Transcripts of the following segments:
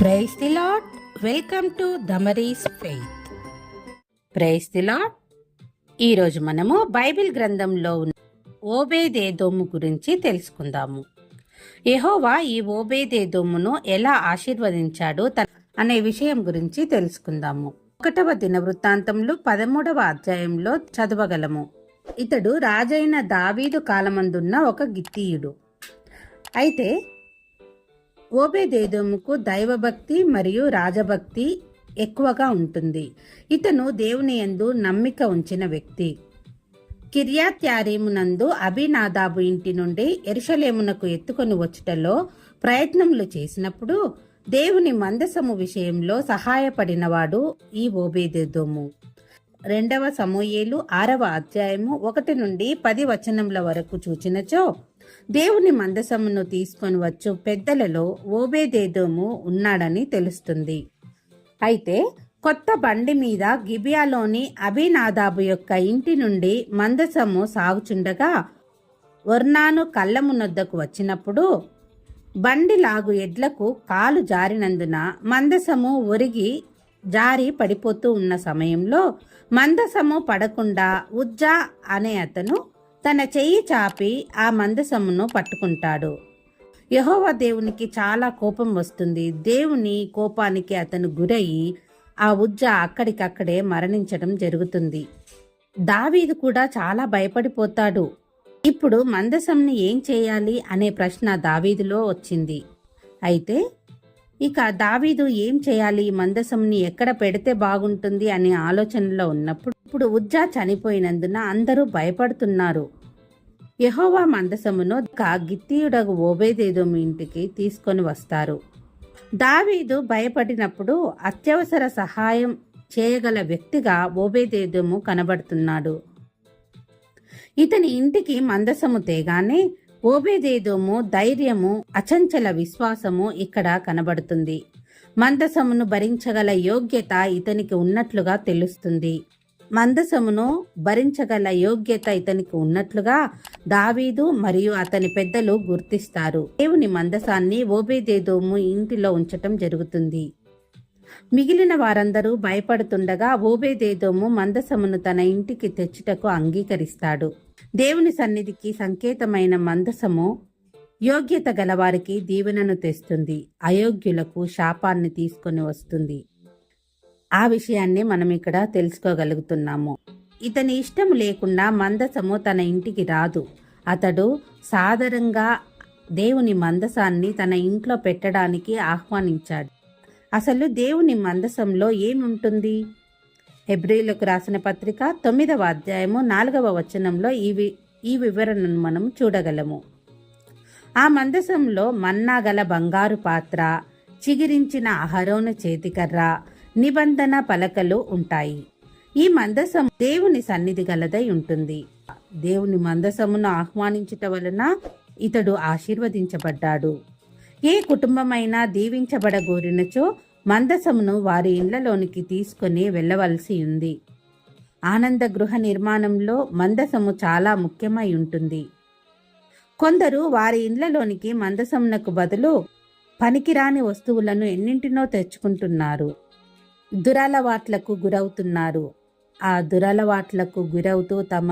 Praise the lord. Welcome to Damaris faith. Praise the lord. ఈరోజు మనము Bible గ్రంథంలో ఉన్న ఓబేదేదోము గురించి తెలుసుకుందాము. యెహోవా ఈ ఓబేదేదోమును ఎలా ఆశీర్వదించాడో అనే విషయం గురించి తెలుసుకుందాము. 1వ దినవృత్తాంతములు 13వ అధ్యాయంలో చదవగలము. ఇతడు రాజైన దావీదు కాలమందున్న ఒక గిత్తీయుడు. అయితే ఓబేదేదోముకు దైవభక్తి మరియు రాజభక్తి ఎక్కువగా ఉంటుంది. ఇతను దేవుని యందు నమ్మిక ఉంచిన వ్యక్తి. కిర్యాత్యారీమునందు అబీనాదాబు ఇంటి నుండి యెరూషలేమునకు ఎత్తుకొని వచ్చుటలో ప్రయత్నములు చేసినప్పుడు దేవుని మందసము విషయంలో సహాయపడినవాడు ఈ ఓబేదేదోము. 2వ సమూయేలు 6వ అధ్యాయము 1 నుండి 10 వచనముల వరకు చూచినచో దేవుని మందసమును తీసుకొని వచ్చు పెద్దలలో ఓబేదేదోము ఉన్నాడని తెలుస్తుంది. అయితే కొత్త బండి మీద గిబియాలోని అబీనాదాబు యొక్క ఇంటి నుండి మందసము సాగుచుండగా ఒర్నాను కళ్ళమునొద్దకు వచ్చినప్పుడు బండి లాగు ఎడ్లకు కాలు జారినందున మందసము ఒరిగి జారి పడిపోతూ ఉన్న సమయంలో మందసము పడకుండా ఉజ్జా అనే అతను తన చెయ్యి చాపి ఆ మందసమును పట్టుకుంటాడు. యెహోవా దేవునికి చాలా కోపం వస్తుంది. దేవుని కోపానికి అతను గురయ్యి ఆ ఉజ్జా అక్కడికక్కడే మరణించడం జరుగుతుంది. దావీదు కూడా చాలా భయపడిపోతాడు. ఇప్పుడు మందసంని ఏం చేయాలి అనే ప్రశ్న దావీదులో వచ్చింది. అయితే ఇక దావీదు ఏం చేయాలి, మందసంని ఎక్కడ పెడితే బాగుంటుంది అనే ఆలోచనలో ఉన్నప్పుడు ఇప్పుడు ఉజ్జా చనిపోయినందున అందరూ భయపడుతున్నారు. యెహోవా మందసమును గిత్తీయుడగు ఓబేదేదోము ఇంటికి తీసుకొని వస్తారు. దావీదు భయపడినప్పుడు అత్యవసర సహాయం చేయగల వ్యక్తిగా ఓబేదేదోము కనబడుతున్నాడు. ఇతని ఇంటికి మందసము తేగానే ఓబేదేదోము ధైర్యము, అచంచల విశ్వాసము ఇక్కడ కనబడుతుంది. మందసమును భరించగల యోగ్యత ఇతనికి ఉన్నట్లుగా తెలుస్తుంది. మందసమును భరించగల యోగ్యత ఇతనికి ఉన్నట్లుగా దావీదు మరియు అతని పెద్దలు గుర్తిస్తారు. దేవుని మందసాన్ని ఓబేదేదోము ఇంటిలో ఉంచటం జరుగుతుంది. మిగిలిన వారందరూ భయపడుతుండగా ఓబేదేదోము మందసమును తన ఇంటికి తెచ్చుటకు అంగీకరిస్తాడు. దేవుని సన్నిధికి సంకేతమైన మందసము యోగ్యత గలవారికి దీవెనను తెస్తుంది, అయోగ్యులకు శాపాన్ని తీసుకొని వస్తుంది. ఆ విషయాన్ని మనం ఇక్కడ తెలుసుకోగలుగుతున్నాము. ఇతని ఇష్టం లేకుండా మందసము తన ఇంటికి రాదు. అతడు సాదరంగా దేవుని మందసాన్ని తన ఇంట్లో పెట్టడానికి ఆహ్వానించాడు. అసలు దేవుని మందసంలో ఏముంటుంది? హెబ్రీయులకు రాసిన పత్రిక 9వ అధ్యాయము 4వ వచనంలో ఈ వివరణను మనం చూడగలము. ఆ మందసంలో మన్నా గల బంగారు పాత్ర, చిగిరించిన అహరోను చేతికర్ర, నిబంధన పలకలు ఉంటాయి. ఈ మందసం దేవుని సన్నిధి గలదై ఉంటుంది. దేవుని మందసమును ఆహ్వానించుట వలన ఇతడు ఆశీర్వదించబడ్డాడు. ఏ కుటుంబమైనా దీవించబడగోరినచో మందసమును వారి ఇండ్లలోనికి తీసుకొని వెళ్ళవలసి ఉంది. ఆనంద గృహ నిర్మాణంలో మందసము చాలా ముఖ్యమై ఉంటుంది. కొందరు వారి ఇండ్లలోనికి మందసమునకు బదులు పనికిరాని వస్తువులను ఎన్నింటినో తెచ్చుకుంటున్నారు. దురలవాట్లకు గురవుతున్నారు. ఆ దురలవాట్లకు గురవుతూ తమ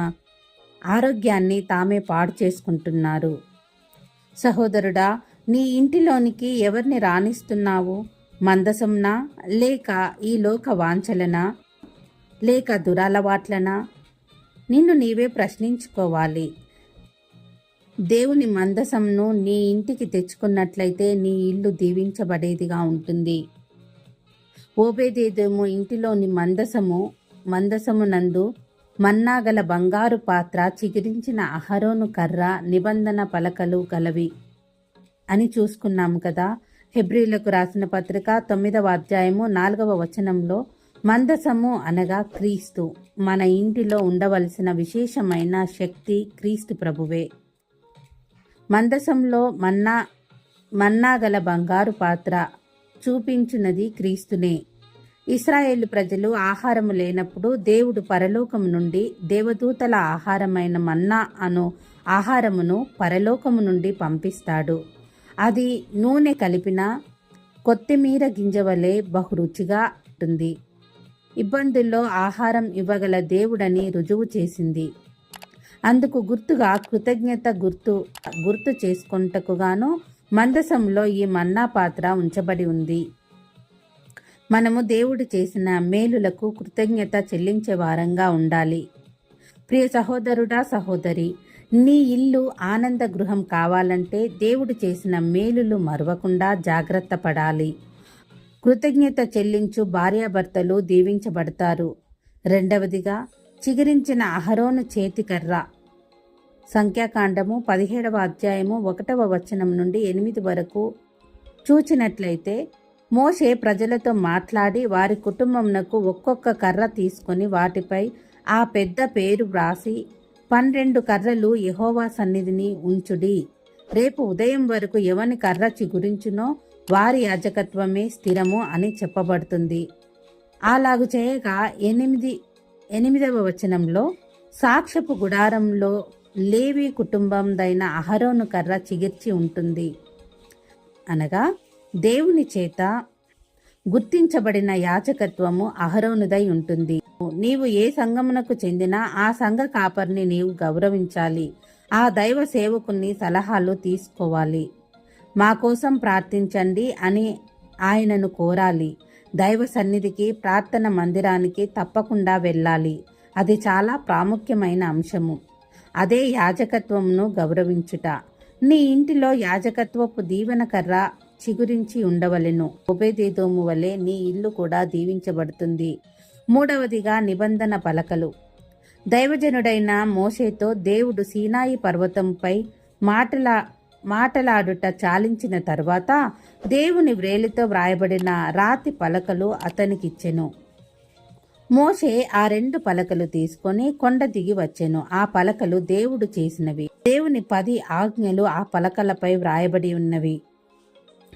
ఆరోగ్యాన్ని తామే పాడు చేసుకుంటున్నారు. సహోదరుడా, నీ ఇంటిలోనికి ఎవరిని రాణిస్తున్నావు? మందసంనా, లేక ఈ లోక వాంఛలనా, లేక దురలవాట్లనా? నిన్ను నీవే ప్రశ్నించుకోవాలి. దేవుని మందసంను నీ ఇంటికి తెచ్చుకున్నట్లయితే నీ ఇల్లు దీవించబడేదిగా ఉంటుంది. ఓబేదేదోము ఇంటిలోని మందసము నందు మన్నాగల బంగారు పాత్ర, చిగిరించిన అహరోను కర్ర, నిబంధన పలకలు గలవి అని చూసుకున్నాము కదా. హెబ్రీయులకు రాసిన పత్రిక 9వ అధ్యాయము 4వ వచనంలో మందసము అనగా క్రీస్తు. మన ఇంటిలో ఉండవలసిన విశేషమైన శక్తి క్రీస్తు ప్రభువే. మందసంలో మన్నాగల బంగారు పాత్ర చూపించున్నది క్రీస్తునే. ఇశ్రాయేలు ప్రజలు ఆహారము లేనప్పుడు దేవుడు పరలోకము నుండి దేవదూతల ఆహారమైన మన్నా అను ఆహారమును పరలోకము నుండి పంపిస్తాడు. అది నూనె కలిపిన కొత్తిమీర గింజవలే బహురుచిగా ఉంటుంది. ఇబ్బందుల్లో ఆహారం ఇవ్వగల దేవుడని రుజువు చేసింది. అందుకు గుర్తుగా కృతజ్ఞత గుర్తు చేసుకొనుటకుగాను మందసంలో ఈ మన్నా పాత్ర ఉంచబడి ఉంది. మనము దేవుడు చేసిన మేలులకు కృతజ్ఞత చెల్లించే వారంగా ఉండాలి. ప్రియ సహోదరుడా, సహోదరి, నీ ఇల్లు ఆనంద గృహం కావాలంటే దేవుడు చేసిన మేలులు మరవకుండా జాగ్రత్త పడాలి. కృతజ్ఞత చెల్లించు భార్యాభర్తలు దీవించబడతారు. రెండవదిగా, చిగురించిన అహరోను చేతికర్ర. సంఖ్యాకాండము 17వ అధ్యాయము 1వ వచనం నుండి 8 వరకు చూచినట్లయితే, మోషే ప్రజలతో మాట్లాడి వారి కుటుంబంనకు ఒక్కొక్క కర్ర తీసుకొని వాటిపై ఆ పెద్ద పేరు వ్రాసి 12 కర్రలు యెహోవా సన్నిధిని ఉంచుడి. రేపు ఉదయం వరకు ఎవని కర్ర చిగురించునో వారి యాజకత్వమే స్థిరము అని చెప్పబడుతుంది. అలాగు చేయగా 8వ వచనంలో సాక్ష్యపు గుడారంలో లేవి కుటుంబందైన అహరోను కర్ర చిగిర్చి ఉంటుంది. అనగా దేవుని చేత గుర్తించబడిన యాజకత్వము అహరోనుదై ఉంటుంది. నీవు ఏ సంఘమునకు చెందినా ఆ సంఘ కాపరిని నీవు గౌరవించాలి. ఆ దైవ సేవకుని సలహాలు తీసుకోవాలి. మా కోసం ప్రార్థించండి అని ఆయనను కోరాలి. దైవ సన్నిధికి, ప్రార్థన మందిరానికి తప్పకుండా వెళ్ళాలి. అది చాలా ప్రాముఖ్యమైన అంశము. అదే యాజకత్వమును గౌరవించుట. నీ ఇంటిలో యాజకత్వపు దీవెన కర్ర చిగురించి ఉండవలెను. ఓబేదెదోము వలె నీ ఇల్లు కూడా దీవించబడుతుంది. మూడవదిగా, నిబంధన పలకలు. దైవజనుడైన మోషేతో దేవుడు సీనాయి పర్వతంపై మాటలాడుట చాలించిన తర్వాత దేవుని వ్రేలితో వ్రాయబడిన రాతి పలకలు అతనికిచ్చెను. మోషే ఆ 2 పలకలు తీసుకొని కొండ దిగి వచ్చెను. ఆ పలకలు దేవుడు చేసినవి. దేవుని 10 ఆజ్ఞలు ఆ పలకలపై వ్రాయబడి ఉన్నవి.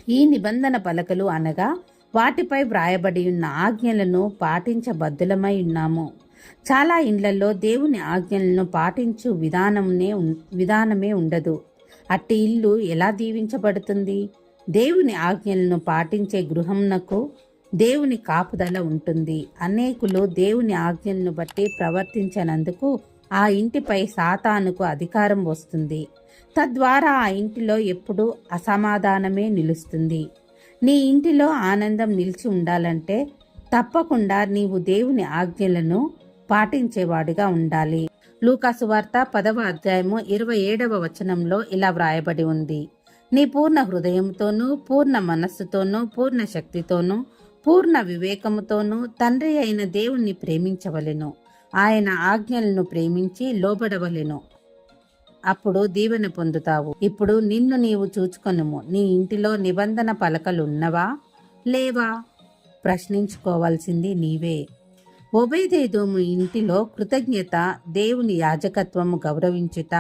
ఈ నిబంధన పలకలు అనగా వాటిపై వ్రాయబడి ఉన్న ఆజ్ఞలను పాటించబద్దులమై ఉన్నాము. చాలా ఇండ్లలో దేవుని ఆజ్ఞలను పాటించు విధానమే ఉండదు. అట్టి ఇల్లు ఎలా దీవించబడుతుంది? దేవుని ఆజ్ఞలను పాటించే గృహంనకు దేవుని కాపుదల ఉంటుంది. అనేకులు దేవుని ఆజ్ఞలను బట్టి ప్రవర్తించనందుకు ఆ ఇంటిపై సాతానుకు అధికారం వస్తుంది. తద్వారా ఆ ఇంటిలో ఎప్పుడూ అసమాధానమే నిలుస్తుంది. నీ ఇంటిలో ఆనందం నిలిచి ఉండాలంటే తప్పకుండా నీవు దేవుని ఆజ్ఞలను పాటించేవాడిగా ఉండాలి. లూకాసు వార్త 10వ అధ్యాయము 27వ వచనంలో ఇలా వ్రాయబడి ఉంది: నీ పూర్ణ హృదయంతోనూ, పూర్ణ మనస్సుతోనూ, పూర్ణ శక్తితోనూ, పూర్ణ వివేకముతోనూ తండ్రి అయిన దేవుణ్ణి ప్రేమించవలెను. ఆయన ఆజ్ఞలను ప్రేమించి లోబడవలెను. అప్పుడు దీవెన పొందుతావు. ఇప్పుడు నిన్ను నీవు చూచుకొనుము. నీ ఇంటిలో నిబంధన పలకలున్నవా లేవా? ప్రశ్నించుకోవాల్సింది నీవే. ఓబేదెదోము ఇంటిలో కృతజ్ఞత, దేవుని యాజకత్వము గౌరవించుట,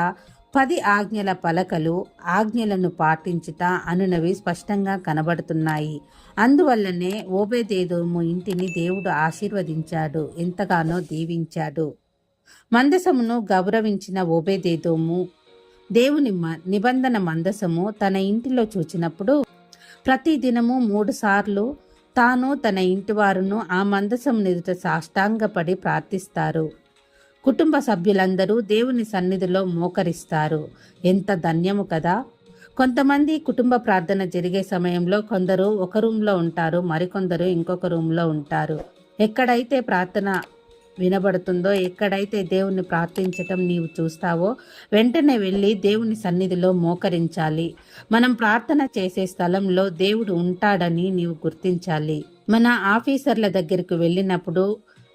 10 ఆజ్ఞల పలకలు, ఆజ్ఞలను పాటించుట అనునవి స్పష్టంగా కనబడుతున్నాయి. అందువల్లనే ఓబేదెదోము ఇంటిని దేవుడు ఆశీర్వదించాడు, ఎంతగానో దీవించాడు. మందసమును గౌరవించిన ఓబేదెదోము దేవుని నిబంధన మందసము తన ఇంటిలో చూచినప్పుడు ప్రతి దినము 3 సార్లు తాను, తన ఇంటివారును ఆ మందసం ఎదుట సాష్టాంగపడి ప్రార్థిస్తారు. కుటుంబ సభ్యులందరూ దేవుని సన్నిధిలో మోకరిస్తారు. ఎంత ధన్యము కదా! కొంతమంది కుటుంబ ప్రార్థన జరిగే సమయంలో కొందరు ఒక రూమ్లో ఉంటారు, మరికొందరు ఇంకొక రూమ్లో ఉంటారు. ఎక్కడైతే ప్రార్థన వినబడుతుందో, ఎక్కడైతే దేవుణ్ణి ప్రార్థించటం నీవు చూస్తావో వెంటనే వెళ్ళి దేవుని సన్నిధిలో మోకరించాలి. మనం ప్రార్థన చేసే స్థలంలో దేవుడు ఉంటాడని నీవు గుర్తించాలి. మన ఆఫీసర్ల దగ్గరికి వెళ్ళినప్పుడు,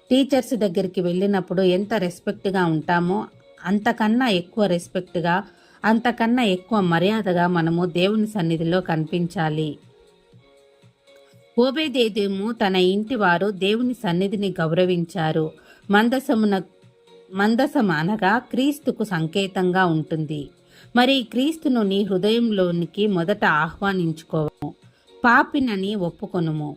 టీచర్స్ దగ్గరికి వెళ్ళినప్పుడు ఎంత రెస్పెక్ట్గా ఉంటామో అంతకన్నా ఎక్కువ రెస్పెక్ట్గా, అంతకన్నా ఎక్కువ మర్యాదగా మనము దేవుని సన్నిధిలో కనిపించాలి. ఓబేదెదోము తన ఇంటి వారు దేవుని సన్నిధిని గౌరవించారు. మందసం అనగా క్రీస్తుకు సంకేతంగా ఉంటుంది. మరి క్రీస్తును నీ హృదయంలోనికి మొదట ఆహ్వానించుకోవము. పాపినని ఒప్పుకొనుము,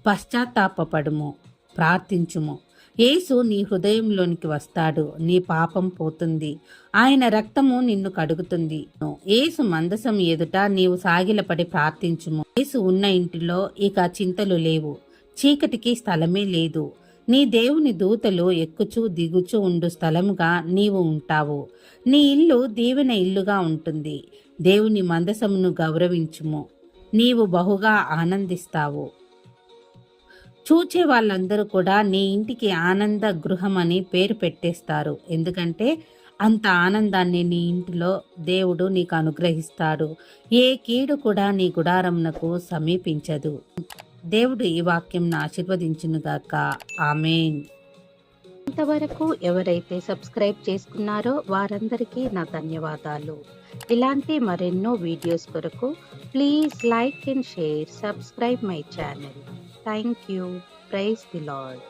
పశ్చాత్తాపపడుము, ప్రార్థించుము. యేసు నీ హృదయంలోనికి వస్తాడు, నీ పాపం పోతుంది, ఆయన రక్తము నిన్ను కడుగుతుంది. యేసు మందసం ఎదుట నీవు సాగిలపడి ప్రార్థించుము. యేసు ఉన్న ఇంటిలో ఇక చింతలు లేవు, చీకటికి స్థలమే లేదు. నీ దేవుని దూతలు ఎక్కుచూ దిగుచూ ఉండు స్థలముగా నీవు ఉంటావు. నీ ఇల్లు దీవెన ఇల్లుగా ఉంటుంది. దేవుని మందసమును గౌరవించుము, నీవు బహుగా ఆనందిస్తావు. చూచే వాళ్ళందరూ కూడా నీ ఇంటికి ఆనంద గృహం అని పేరు పెట్టేస్తారు. ఎందుకంటే అంత ఆనందాన్ని నీ ఇంటిలో దేవుడు నీకు అనుగ్రహిస్తాడు. ఏ కీడు కూడా నీ గుడారమునకు సమీపించదు. దేవుడు ఈ వాక్యంను ఆశీర్వదించునుగాక. ఆమేన్. ఇంతవరకు ఎవరైతే సబ్స్క్రైబ్ చేసుకున్నారో వారందరికీ నా ధన్యవాదాలు. ఇలాంటి మరెన్నో వీడియోస్ కొరకు please like and share, subscribe my channel. Thank you. Praise the lord.